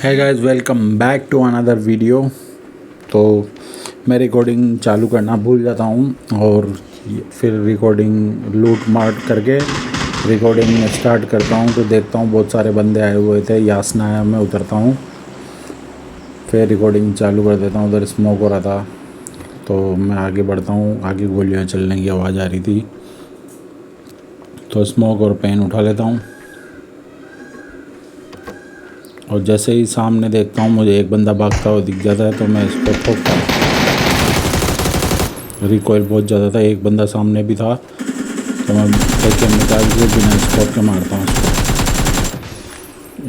है guys, welcome back to another video. तो मैं रिकॉर्डिंग चालू करना भूल जाता हूँ और फिर रिकॉर्डिंग लूट मार करके रिकॉर्डिंग स्टार्ट करता हूँ। तो देखता हूँ बहुत सारे बंदे आए हुए थे, यासना आया, मैं उतरता हूँ, फिर रिकॉर्डिंग चालू कर देता हूँ। उधर स्मोक हो रहा था तो मैं आगे बढ़ता हूँ। आगे गोलियाँ चलने की आवाज़ आ रही थी तो स्मोक और पेन उठा लेता हूँ। और जैसे ही सामने देखता हूँ मुझे एक बंदा भागता हुआ दिख जाता है तो मैं इसको ठोकता हूँ। रिकॉइल बहुत ज़्यादा था, एक बंदा सामने भी था तो मैं एक निकाल के बिना स्पॉट के मारता हूँ उसको।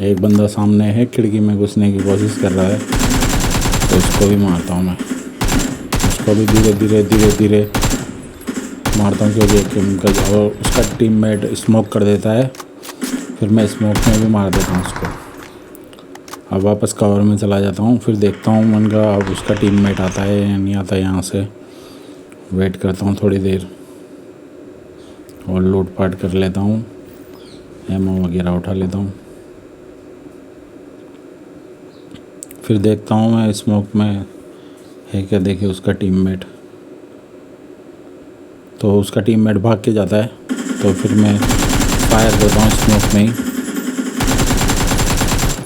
एक बंदा सामने है, खिड़की में घुसने की कोशिश कर रहा है तो उसको भी मारता हूँ मैं। उसको भी धीरे धीरे धीरे धीरे मारता हूँ क्योंकि उसका टीममेट स्मोक कर देता है। फिर मैं स्मोक में भी मार देता हूँ उसको। अब वापस कवर में चला जाता हूँ, फिर देखता हूँ मन का अब उसका टीममेट आता है या नहीं आता। यहाँ से वेट करता हूँ थोड़ी देर और लूट पाट कर लेता हूँ, एमओ वगैरह उठा लेता हूँ। फिर देखता हूँ मैं स्मोक में है क्या, देखे उसका टीममेट। तो उसका टीममेट भाग के जाता है तो फिर मैं फायर करता हूँ स्मोक में ही,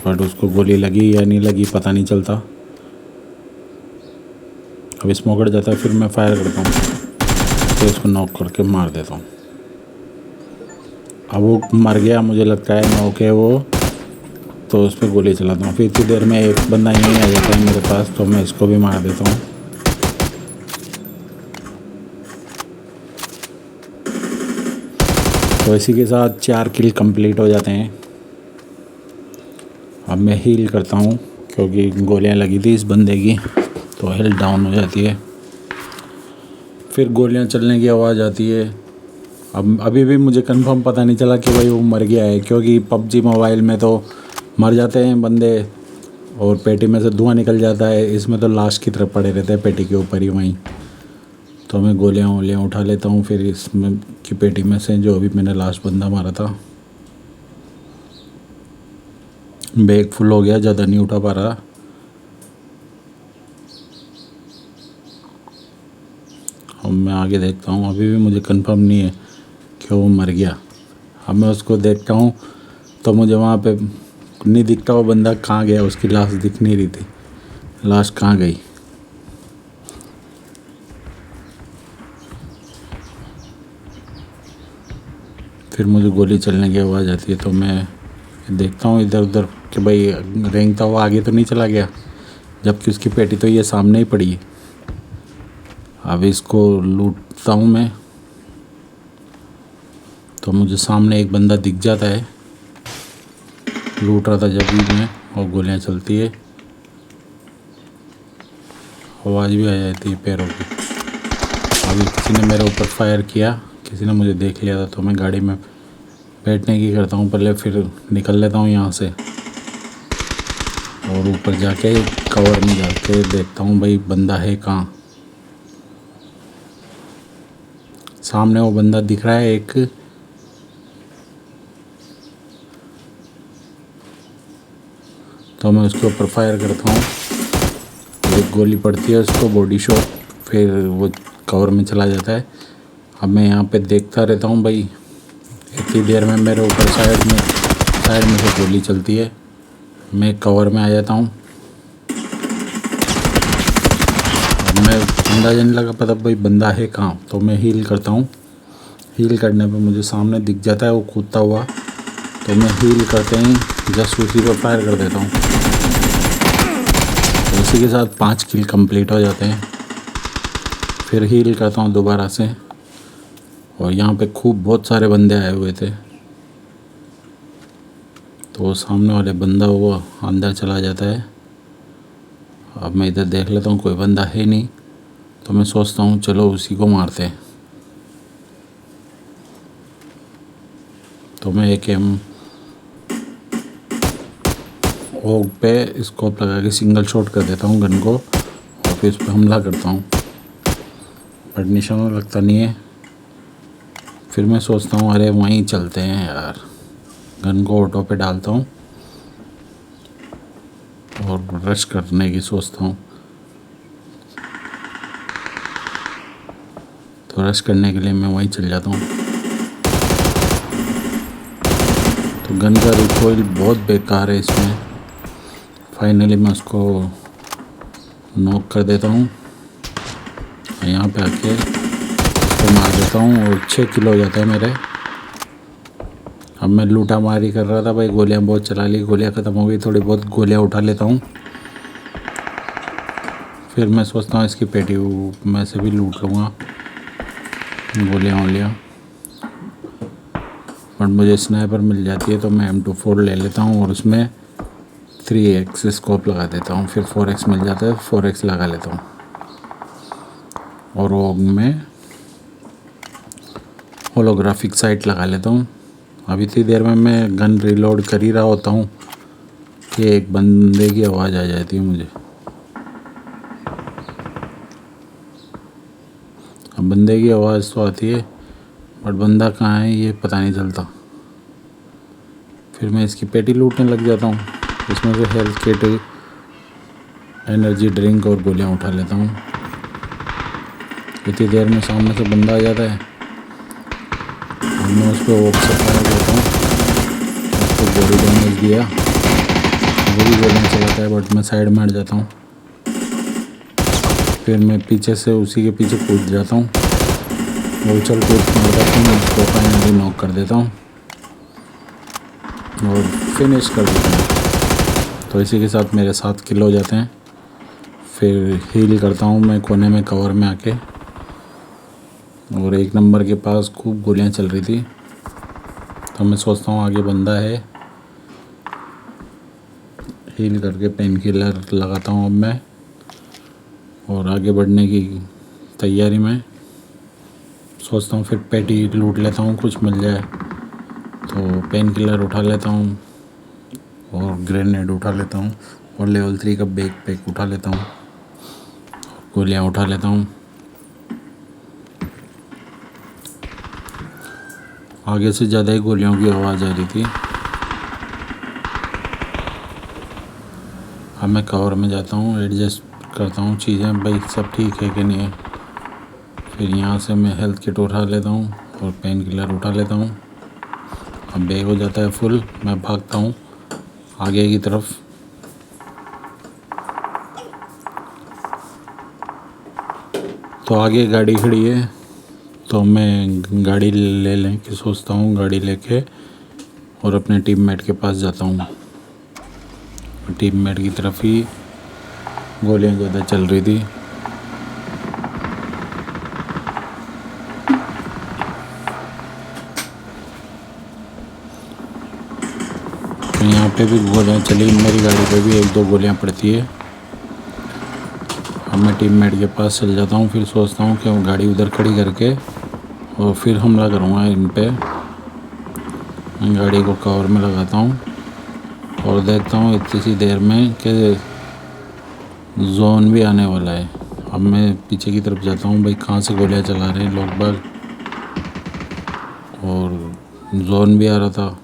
बट उसको गोली लगी या नहीं लगी पता नहीं चलता। अब स्मोकर जाता है फिर मैं फायर करता हूँ, फिर उसको नॉक करके मार देता हूँ। अब वो मर गया मुझे लगता है, नॉक है वो, तो उस पर गोली चलाता हूँ। फिर इतनी देर में एक बंदा यहीं आ जाता है मेरे पास तो मैं इसको भी मार देता हूँ। तो इसी के साथ 4 किल कंप्लीट हो जाते हैं। अब मैं हील करता हूँ क्योंकि गोलियाँ लगी थी इस बंदे की तो हेल्थ डाउन हो जाती है। फिर गोलियाँ चलने की आवाज़ आती है। अब अभी भी मुझे कंफर्म पता नहीं चला कि भाई वो मर गया है, क्योंकि पबजी मोबाइल में तो मर जाते हैं बंदे और पेटी में से धुआं निकल जाता है, इसमें तो लाश की तरफ पड़े रहते हैं पेटी के ऊपर ही वहीं। तो मैं गोलियाँ वोलियाँ उठा लेता हूँ फिर इसमें की पेटी में से जो अभी मैंने लास्ट बंदा मारा था। बैग फुल हो गया, ज़्यादा नहीं उठा पा रहा। अब मैं आगे देखता हूँ, अभी भी मुझे कंफर्म नहीं है कि वो मर गया। अब मैं उसको देखता हूँ तो मुझे वहाँ पे नहीं दिखता वो बंदा कहाँ गया, उसकी लाश दिख नहीं रही थी, लाश कहाँ गई। फिर मुझे गोली चलने की आवाज़ आती है तो मैं देखता हूँ इधर उधर कि भाई रेंगता हुआ आगे तो नहीं चला गया, जबकि उसकी पेटी तो ये सामने ही पड़ी है। अब इसको लूटता हूँ मैं तो मुझे सामने एक बंदा दिख जाता है, लूट रहा था जब भी मैं, और गोलियाँ चलती है, आवाज़ भी आ जाती है पैरों की। अभी किसी ने मेरे ऊपर फायर किया, किसी ने मुझे देख लिया था तो मैं गाड़ी में बैठने की करता हूँ पहले, फिर निकल लेता हूँ यहाँ से और ऊपर जाके कवर में जाके देखता हूँ भाई बंदा है कहाँ। सामने वो बंदा दिख रहा है एक, तो मैं उसके ऊपर फायर करता हूँ, एक गोली पड़ती है उसको बॉडी शॉट, फिर वो कवर में चला जाता है। अब मैं यहाँ पे देखता रहता हूँ भाई, इतनी देर में मेरे ऊपर साइड में से गोली चलती है, मैं कवर में आ जाता हूँ। अब मैं अंदाजा नहीं लगा पता भाई बंदा है कहाँ, तो मैं हील करता हूँ। हील करने पे मुझे सामने दिख जाता है वो कूदता हुआ, तो मैं हील करते ही जस्ट उसी पर फायर कर देता हूँ। तो इसी के साथ 5 किल कंप्लीट हो जाते हैं। फिर हील करता हूँ दोबारा से, और यहाँ पे खूब बहुत सारे बंदे आए हुए थे तो वो सामने वाले बंदा वो अंदर चला जाता है। अब मैं इधर देख लेता हूँ कोई बंदा है नहीं, तो मैं सोचता हूँ चलो उसी को मारते हैं। तो मैं एक एम ओग पे स्कोप लगा के सिंगल शॉट कर देता हूँ गन को, और फिर उस पर हमला करता हूँ, बट निशाना लगता नहीं है। फिर मैं सोचता हूँ अरे वहीं चलते हैं यार, गन को ऑटो पे डालता हूँ और रश करने की सोचता हूँ। तो रश करने के लिए मैं वहीं चल जाता हूँ। तो गन का रिकॉइल बहुत बेकार है इसमें। फाइनली मैं उसको नॉक कर देता हूँ। यहाँ पे आके उसको मार देता हूँ और 6 किलो हो जाता है मेरे। अब मैं लूटा मारी कर रहा था भाई, गोलियाँ बहुत चला ली, गोलियाँ ख़त्म हो गई, थोड़ी बहुत गोलियाँ उठा लेता हूँ। फिर मैं सोचता हूँ इसकी पेटी में से भी लूट लूँगा गोलियाँ वोलियाँ, बट मुझे स्नाइपर मिल जाती है तो मैं M24 ले लेता हूँ और उसमें 3x स्कोप लगा देता हूँ। फिर 4x मिल जाता है, 4x लगा लेता हूँ। और वो मैं होलोग्राफिक साइट लगा लेता हूँ। अभी इतनी देर में मैं गन रिलोड कर ही रहा होता हूँ कि एक बंदे की आवाज़ आ जाती है मुझे। अब बंदे की आवाज़ तो आती है बट बंदा कहाँ है ये पता नहीं चलता। फिर मैं इसकी पेटी लूटने लग जाता हूँ। इसमें से हेल्थ किट, एनर्जी ड्रिंक और गोलियाँ उठा लेता हूँ। इतनी देर में सामने से बंदा आ जाता है और मैं उस पर वॉक से फायर करता हूँ। उसको बॉडी डैमेज दिया, वो भी गोलियाँ चलाता है बट मैं साइड में हट जाता हूँ। फिर मैं पीछे से उसी के पीछे कूद जाता हूँ। वो उछल कूद मारता हूँ, मैं उसको फाइनली नॉक कर देता हूँ और फिनिश कर देता हूँ। तो इसी के साथ मेरे 7 किलो हो जाते हैं। फिर हील करता हूँ मैं कोने में कवर में आके, और 1 नंबर के पास खूब गोलियाँ चल रही थी। तो मैं सोचता हूँ आगे बंदा है, हील करके पेन किलर लगाता हूँ अब मैं, और आगे बढ़ने की तैयारी में सोचता हूँ। फिर पेटी लूट लेता हूँ, कुछ मिल जाए तो पेन किलर उठा लेता हूँ और ग्रेनेड उठा लेता हूँ और लेवल 3 का बैक पैक उठा लेता हूँ, गोलियाँ उठा लेता हूँ। आगे से ज़्यादा ही गोलियों की आवाज़ आ रही थी। अब मैं कवर में जाता हूँ, एडजस्ट करता हूँ चीज़ें भाई सब ठीक है कि नहीं है। फिर यहाँ से मैं हेल्थ किट उठा लेता हूँ और पेन किलर उठा लेता हूँ। अब बैग हो जाता है फुल, मैं भागता हूँ आगे की तरफ। तो आगे गाड़ी खड़ी है तो मैं गाड़ी ले लें कि सोचता हूँ, गाड़ी लेके और अपने टीममेट के पास जाता हूँ। टीममेट की तरफ ही गोलियाँ ज़्यादा चल रही थी। तो यहाँ पे भी गोलियाँ चली, मेरी गाड़ी पे भी 1-2 गोलियाँ पड़ती है। अब मैं टीममेट के पास चल जाता हूँ। फिर सोचता हूँ कि वो गाड़ी उधर खड़ी करके और फिर हमला करूँगा इन पे। मैं गाड़ी को कवर में लगाता हूँ और देखता हूँ इतनी सी देर में कि जोन भी आने वाला है। अब मैं पीछे की तरफ जाता हूँ, भाई कहाँ से गोलियाँ चला रहे हैं लोग बाग, और जोन भी आ रहा था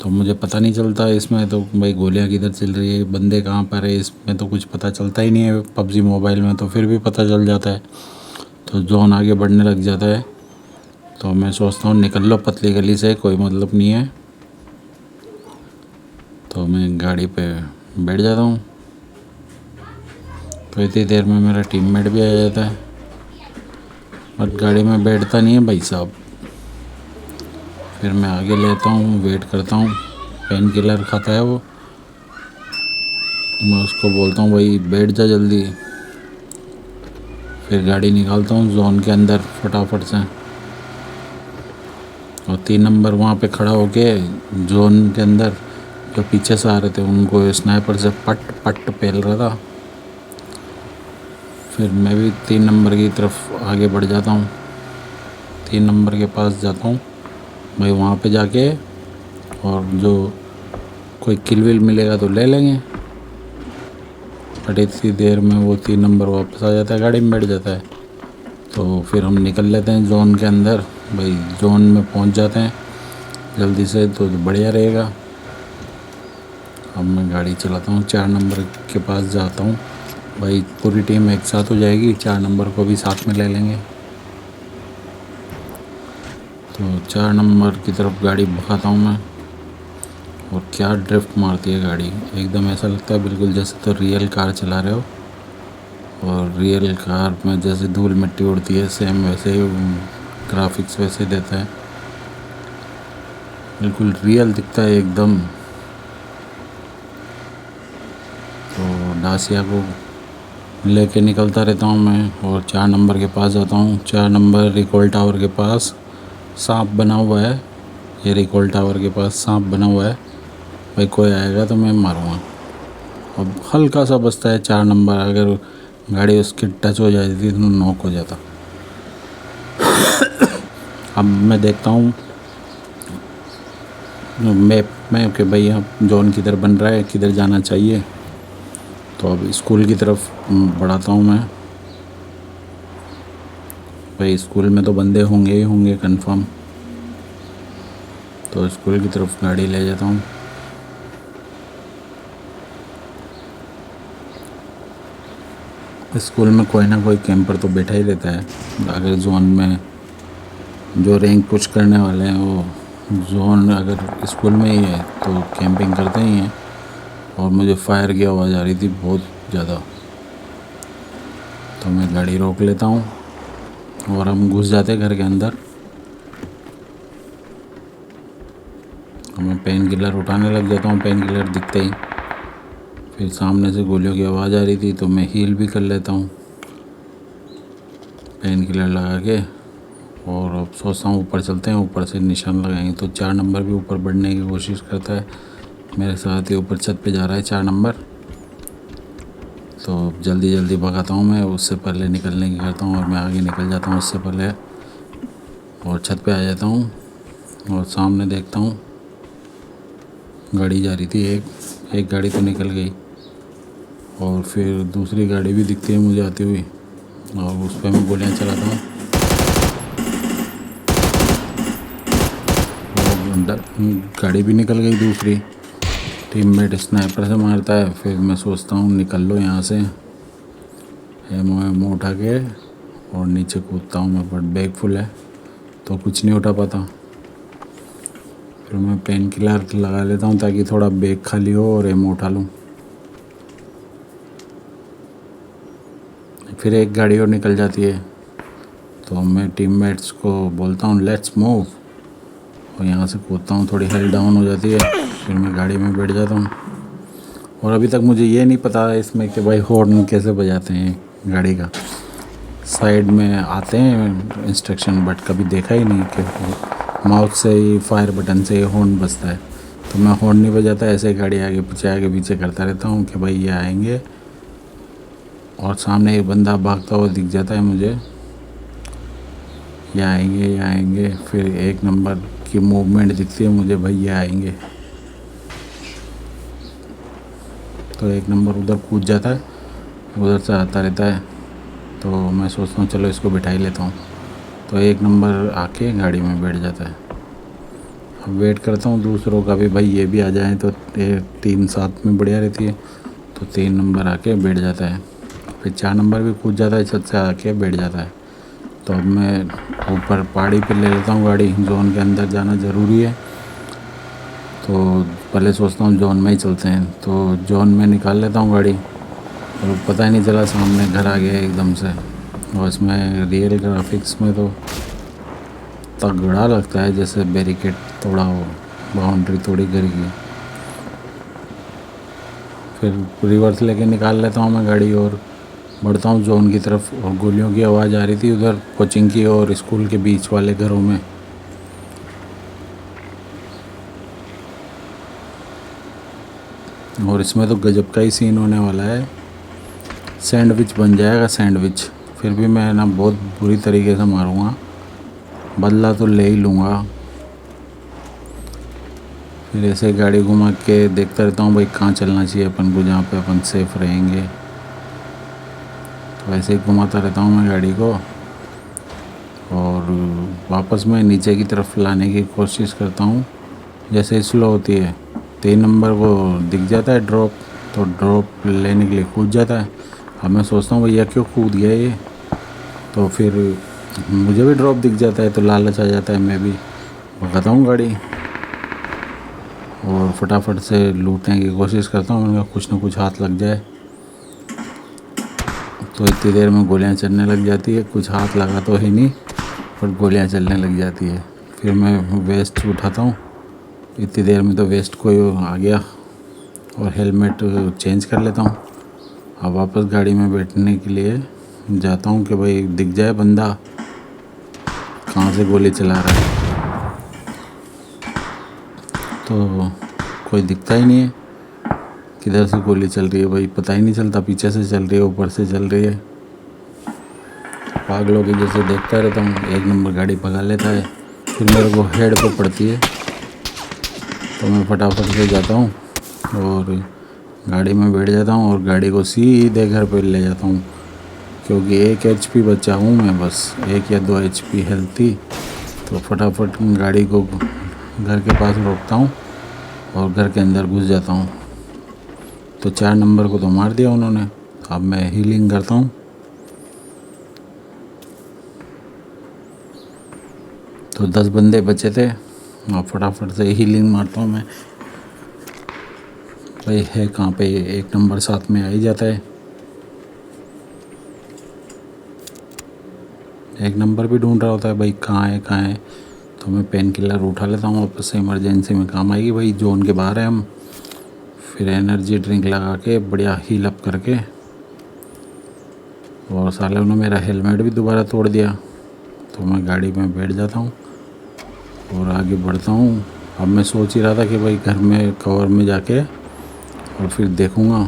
तो मुझे पता नहीं चलता इसमें। तो भाई गोलियाँ किधर चल रही है, बंदे कहाँ पर है, इसमें तो कुछ पता चलता ही नहीं है। PUBG मोबाइल में तो फिर भी पता चल जाता है। तो जोन आगे बढ़ने लग जाता है तो मैं सोचता हूँ निकल लो पतली गली से, कोई मतलब नहीं है। तो मैं गाड़ी पे बैठ जाता हूँ। तो इतनी देर में मेरा टीममेट भी आ जाता है बट गाड़ी में बैठता नहीं है भाई साहब। फिर मैं आगे लेता हूँ, वेट करता हूँ, पेन किलर खाता है वो। मैं उसको बोलता हूँ भाई बैठ जा जल्दी। फिर गाड़ी निकालता हूँ जोन के अंदर फटाफट से, और 3 नंबर वहाँ पे खड़ा होके जोन के अंदर जो पीछे से आ रहे थे उनको स्नाइपर से पट पट पेल रहा था। फिर मैं भी 3 नंबर की तरफ आगे बढ़ जाता हूँ, 3 नंबर के पास जाता हूँ भाई। वहाँ पे जाके और जो कोई किल विल मिलेगा तो ले लेंगे। बट इतनी देर में वो 3 नंबर वापस आ जाता है, गाड़ी में बैठ जाता है। तो फिर हम निकल लेते हैं जोन के अंदर, भाई जोन में पहुँच जाते हैं जल्दी से तो बढ़िया रहेगा। अब मैं गाड़ी चलाता हूँ, 4 नंबर के पास जाता हूँ। भाई पूरी टीम एक साथ हो जाएगी, 4 नंबर को भी साथ में ले लेंगे। तो 4 नंबर की तरफ गाड़ी भगाता हूँ मैं। और क्या ड्रिफ्ट मारती है गाड़ी, एकदम ऐसा लगता है बिल्कुल जैसे तो रियल कार चला रहे हो। और रियल कार में जैसे धूल मिट्टी उड़ती है, सेम वैसे ही ग्राफिक्स वैसे देता है, बिल्कुल रियल दिखता है एकदम। तो डासिया को लेके निकलता रहता हूँ मैं और 4 नंबर के पास जाता हूँ। 4 नंबर रिकॉल टावर के पास सांप बना हुआ है। ये रिकॉल टावर के पास सांप बना हुआ है, भाई कोई आएगा तो मैं मारूँगा। अब हल्का सा बचता है 4 नंबर, अगर गाड़ी उसकी टच हो जाती तो नॉक हो जाता। अब मैं देखता हूँ मैप में कि भाई अब जोन किधर बन रहा है, किधर जाना चाहिए। तो अब स्कूल की तरफ बढ़ाता हूँ मैं। भाई स्कूल में तो बंदे होंगे ही होंगे कंफर्म। तो स्कूल की तरफ गाड़ी ले जाता हूँ। स्कूल में कोई ना कोई कैंपर तो बैठा ही रहता है। अगर जोन में जो रैंक पुश करने वाले हैं वो जोन अगर स्कूल में ही है तो कैंपिंग करते ही हैं। और मुझे फायर की आवाज़ आ रही थी बहुत ज़्यादा, तो मैं गाड़ी रोक लेता हूँ और हम घुस जाते घर के अंदर। मैं पेन किलर उठाने लग जाता हूँ, पेन किलर दिखते ही। फिर सामने से गोलियों की आवाज़ आ रही थी तो मैं हील भी कर लेता हूँ पेन किलर लगा के। और अब सोचता हूँ ऊपर चलते हैं, ऊपर से निशान लगाएंगे। तो 4 नंबर भी ऊपर बढ़ने की कोशिश करता है, मेरे साथ ही ऊपर छत पे जा रहा है 4 नंबर। तो जल्दी जल्दी भगाता हूँ मैं, उससे पहले निकलने की करता हूँ और मैं आगे निकल जाता हूँ उससे पहले। और छत पे आ जाता हूँ और सामने देखता हूँ गाड़ी जा रही थी, एक गाड़ी तो निकल गई। और फिर दूसरी गाड़ी भी दिखती है मुझे आती हुई और उस पर मैं गोलियाँ चलाता हूँ। गाड़ी भी निकल गई दूसरी। टीममेट स्नाइपर से मारता है। फिर मैं सोचता हूँ निकल लो यहाँ से, एमओ उठा के और नीचे कूदता हूँ मैं, बट बैग फुल है तो कुछ नहीं उठा पाता। फिर मैं पेन किलर लगा लेता हूँ ताकि थोड़ा बैग खाली हो और एमओ उठा लूँ। फिर एक गाड़ी और निकल जाती है तो मैं टीममेट्स को बोलता हूँ लेट्स मूव, और यहाँ से कूदता हूँ, थोड़ी हेल्थ डाउन हो जाती है। फिर मैं गाड़ी में बैठ जाता हूँ। और अभी तक मुझे ये नहीं पता इसमें कि भाई हॉर्न कैसे बजाते हैं गाड़ी का। साइड में आते हैं इंस्ट्रक्शन, बट कभी देखा ही नहीं कि माउस से ही फायर बटन से ही हॉर्न बजता है। तो मैं हॉर्न नहीं बजाता, ऐसे गाड़ी आगे पीछे करता रहता हूँ कि भाई ये आएंगे। और सामने एक बंदा भागता हुआ दिख जाता है मुझे, ये आएंगे। फिर 1 नंबर की मूवमेंट दिखती है मुझे, भाई ये आएंगे। तो 1 नंबर उधर कूद जाता है, उधर से आता रहता है। तो मैं सोचता हूँ चलो इसको बिठा ही लेता हूँ। तो 1 नंबर आके गाड़ी में बैठ जाता है। अब वेट करता हूँ दूसरों का भी, भाई ये भी आ जाए तो टीम साथ में बढ़िया रहती है। तो 3 नंबर आके बैठ जाता है। फिर 4 नंबर भी कूद जाता है, छत से आके बैठ जाता है। तो अब मैं ऊपर पहाड़ी पे ले लेता हूँ गाड़ी, जोन के अंदर जाना ज़रूरी है। तो पहले सोचता हूँ जोन में ही चलते हैं। तो जोन में निकाल लेता हूँ गाड़ी और पता ही नहीं चला सामने घर आ गया एकदम से। और इसमें रियल ग्राफिक्स में तो तगड़ा लगता है, जैसे बैरिकेड तोड़ा हो, बाउंड्री तोड़ी घर की। फिर रिवर्स लेके निकाल लेता हूँ मैं गाड़ी और बढ़ता हूँ जोन की तरफ। और गोलियों की आवाज़ आ रही थी उधर कोचिंग की और स्कूल के बीच वाले घरों में। और इसमें तो गजब का ही सीन होने वाला है, सैंडविच बन जाएगा सैंडविच। फिर भी मैं ना बहुत बुरी तरीके से मारूंगा, बदला तो ले ही लूँगा। फिर ऐसे गाड़ी घुमा के देखता रहता हूँ भाई कहाँ चलना चाहिए अपन को, जहाँ पे अपन सेफ रहेंगे। तो ऐसे ही घुमाता रहता हूँ मैं गाड़ी को और वापस मैं नीचे की तरफ लाने की कोशिश करता हूँ जैसे स्लो होती है। 3 नंबर को दिख जाता है ड्रॉप, तो ड्रॉप लेने के लिए कूद जाता है। अब मैं सोचता हूँ भैया क्यों कूद गया ये, तो फिर मुझे भी ड्रॉप दिख जाता है, तो लालच आ जाता है, मैं भी भगाता हूँ गाड़ी और फटाफट से लूटने की कोशिश करता हूँ। मैंने कहा कुछ ना कुछ हाथ लग जाए, तो इतनी देर में गोलियाँ चलने लग जाती है। कुछ हाथ लगा तो है नहीं, पर गोलियाँ चलने लग जाती है। फिर मैं वेस्ट उठाता हूँ, इतनी देर में तो वेस्ट कोई आ गया, और हेलमेट चेंज कर लेता हूँ। अब वापस गाड़ी में बैठने के लिए जाता हूँ कि भाई दिख जाए बंदा कहाँ से गोली चला रहा है, तो कोई दिखता ही नहीं है। किधर से गोली चल रही है भाई पता ही नहीं चलता, पीछे से चल रही है, ऊपर से चल रही है। पागलों की जैसे देखता रहता हूँ। 1 नंबर गाड़ी भगा लेता है, फिर मेरे को हेड पे पड़ती है, तो मैं फटाफट से जाता हूँ और गाड़ी में बैठ जाता हूँ और गाड़ी को सीधे घर पे ले जाता हूँ, क्योंकि 1 HP बचा हूँ मैं, बस 1 या 2 HP हेल्थ थी। तो फटाफट गाड़ी को घर के पास रोकता हूँ और घर के अंदर घुस जाता हूँ। तो 4 नंबर को तो मार दिया उन्होंने। अब मैं हीलिंग करता हूँ। तो 10 बंदे बचे थे और फटाफट से हीलिंग मारता हूँ मैं। भाई है कहाँ पे, 1 नंबर साथ में आ ही जाता है। 1 नंबर भी ढूंढ रहा होता है भाई कहाँ है कहाँ है, तो मैं पेन किलर उठा लेता हूँ, वापस से इमरजेंसी में काम आएगी भाई। जोन के बाहर है हम। फिर एनर्जी ड्रिंक लगा के बढ़िया हील अप करके, और साले उन्होंने मेरा हेलमेट भी दोबारा तोड़ दिया। तो मैं गाड़ी में बैठ जाता हूँ और आगे बढ़ता हूँ। अब मैं सोच ही रहा था कि भाई घर में कवर में जाके और फिर देखूँगा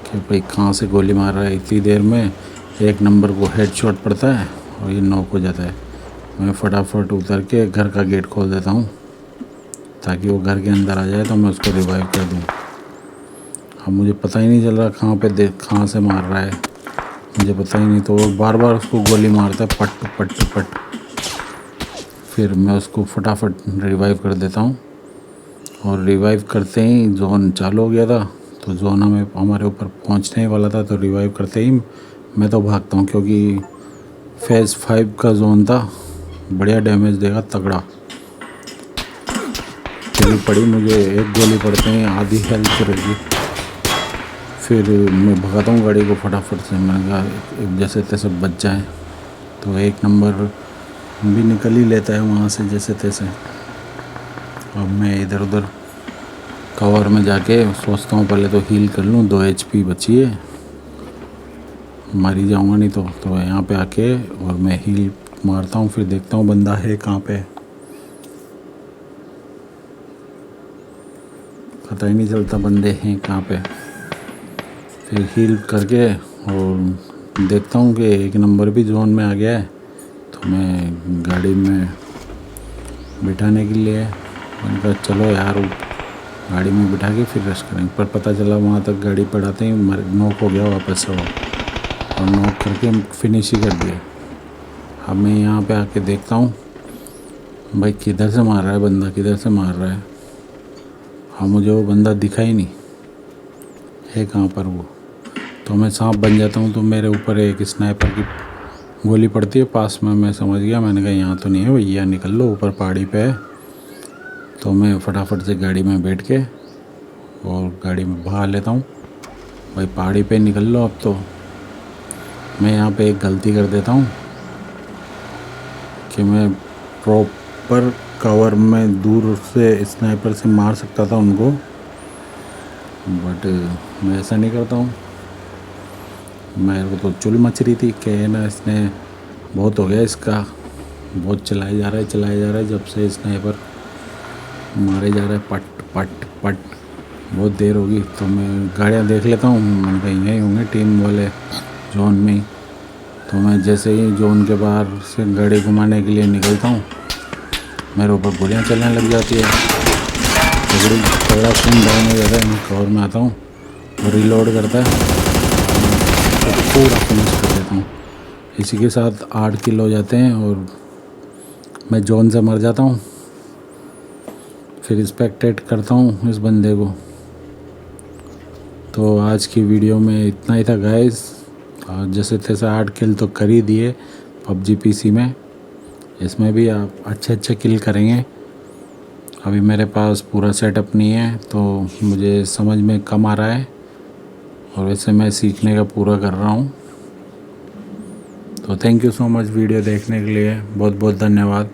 कि भाई कहाँ से गोली मार रहा है। इतनी देर में 1 नंबर को हेडशॉट पड़ता है और ये नॉक हो जाता है। मैं फटाफट उतर के घर का गेट खोल देता हूँ ताकि वो घर के अंदर आ जाए, तो मैं उसको रिवाइव कर दूँ। अब मुझे पता ही नहीं चल रहा कहाँ से मार रहा है, मुझे पता ही नहीं। तो वो बार बार उसको गोली मारता है, पट पट पट। फिर मैं उसको फटाफट रिवाइव कर देता हूँ, और रिवाइव करते ही जोन चालू हो गया था। तो जोन हमारे ऊपर पहुँचने वाला था, तो रिवाइव करते ही मैं तो भागता हूँ, क्योंकि फेज़ 5 का जोन था, बढ़िया डैमेज देगा तगड़ा। गोली पड़ी मुझे, 1 गोली पड़ते ही आधी हेल्थ रहेगी। फिर मैं भगाता हूँ गाड़ी को फटाफट से। मैंने कहा जैसे तैसे बच जाए, तो 1 नंबर भी निकल ही लेता है वहाँ से जैसे तैसे। अब मैं इधर उधर कवर में जाके सोचता हूँ पहले तो हील कर लूँ, 2 HP बची है, मर ही जाऊँगा नहीं तो यहाँ पे आके और मैं हील मारता हूँ। फिर देखता हूँ बंदा है कहाँ पे, पता ही नहीं चलता बंदे हैं कहाँ पे। फिर हील करके और देखता हूँ कि 1 नंबर भी जोन में आ गया है, तो मैं गाड़ी में बिठाने के लिए मैंने कहा चलो यार गाड़ी में बिठा के फिर रश करेंगे। पर पता चला वहाँ तक गाड़ी पड़ाते ही नॉक हो गया वापस से, और नॉक करके फिनिश ही कर दिया। अब मैं यहाँ पे आके देखता हूँ भाई किधर से मार रहा है बंदा, किधर से मार रहा है। हाँ मुझे वो बंदा दिखा ही नहीं है कहाँ पर वो। तो मैं सांप बन जाता हूँ, तो मेरे ऊपर एक स्नाइपर की गोली पड़ती है पास में। मैं समझ गया, मैंने कहा यहाँ तो नहीं है भैया, निकल लो, ऊपर पहाड़ी पे है। तो मैं फटाफट से गाड़ी में बैठ के और गाड़ी में भगा लेता हूँ, भाई पहाड़ी पे निकल लो अब। तो मैं यहाँ पे एक गलती कर देता हूँ कि मैं प्रॉपर कवर में दूर से स्नाइपर से मार सकता था उनको, बट मैं ऐसा नहीं करता हूँ। मेरे को तो चुल मच रही थी कि ना इसने बहुत हो गया, इसका बहुत चलाया जा रहा है जब से स्नाइपर मारे जा रहा है पट पट पट, बहुत देर होगी। तो मैं गाड़ियाँ देख लेता हूँ, मैंने कहा यहीं होंगे टीम वाले जोन में ही। तो मैं जैसे ही जोन के बाहर से गाड़ी घुमाने के लिए निकलता हूँ, मेरे ऊपर गोलियाँ चलने लग जाती है, तगड़ा खून डाउन हो जाता है। मैं कवर में आता हूँ और रिलोड करता है, तो पूरा फिनिश कर देता हूँ। इसी के साथ 8 किल हो जाते हैं और मैं जोन से मर जाता हूँ। फिर स्पेक्टेट करता हूँ इस बंदे को। तो आज की वीडियो में इतना ही था गाइस। जैसे तैसे 8 किल तो कर ही दिए पबजी पीसी में। इसमें भी आप अच्छे किल करेंगे। अभी मेरे पास पूरा सेटअप नहीं है तो मुझे समझ में कम आ रहा है, और वैसे मैं सीखने का पूरा कर रहा हूँ। तो thank you so much video देखने के लिए, बहुत बहुत धन्यवाद।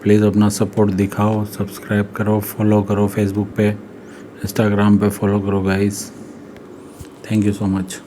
प्लीज़ अपना सपोर्ट दिखाओ, सब्सक्राइब करो, फॉलो करो, फेसबुक पे, इंस्टाग्राम पे फॉलो करो guys. Thank you so much.